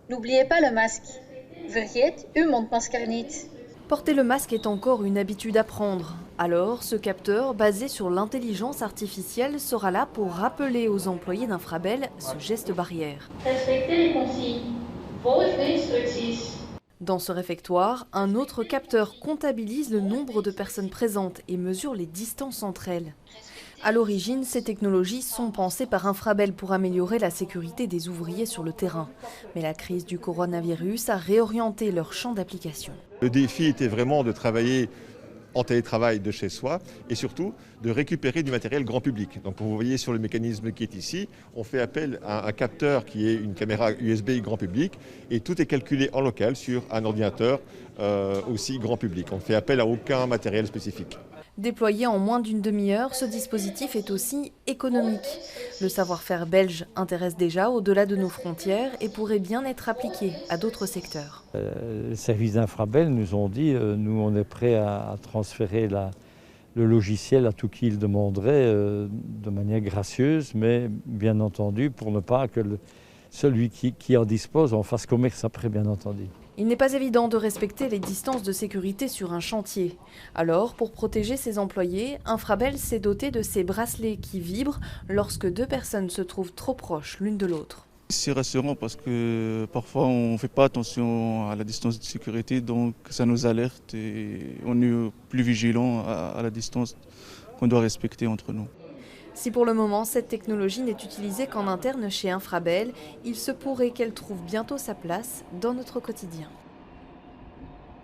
N'oubliez pas le masque. Vergeet uw mondmasker niet. Porter le masque est encore une habitude à prendre. Alors, ce capteur, basé sur l'intelligence artificielle, sera là pour rappeler aux employés d'Infrabel ce geste barrière. Respectez les consignes. Volg de instructies. Dans ce réfectoire, un autre capteur comptabilise le nombre de personnes présentes et mesure les distances entre elles. À l'origine, ces technologies sont pensées par Infrabel pour améliorer la sécurité des ouvriers sur le terrain. Mais la crise du coronavirus a réorienté leur champ d'application. Le défi était vraiment de travailler en télétravail de chez soi et surtout de récupérer du matériel grand public. Donc vous voyez sur le mécanisme qui est ici, on fait appel à un capteur qui est une caméra USB grand public et tout est calculé en local sur un ordinateur aussi grand public. On ne fait appel à aucun matériel spécifique. Déployé en moins d'une demi-heure, ce dispositif est aussi économique. Le savoir-faire belge intéresse déjà au-delà de nos frontières et pourrait bien être appliqué à d'autres secteurs. Les services d'Infrabel nous ont dit nous on est prêt à transférer le logiciel à tout qui il demanderait de manière gracieuse, mais bien entendu pour ne pas que celui qui en dispose en fasse commerce après, bien entendu. Il n'est pas évident de respecter les distances de sécurité sur un chantier. Alors, pour protéger ses employés, Infrabel s'est doté de ces bracelets qui vibrent lorsque deux personnes se trouvent trop proches l'une de l'autre. C'est rassurant parce que parfois on ne fait pas attention à la distance de sécurité, donc ça nous alerte et on est plus vigilant à la distance qu'on doit respecter entre nous. Si pour le moment cette technologie n'est utilisée qu'en interne chez Infrabel, il se pourrait qu'elle trouve bientôt sa place dans notre quotidien.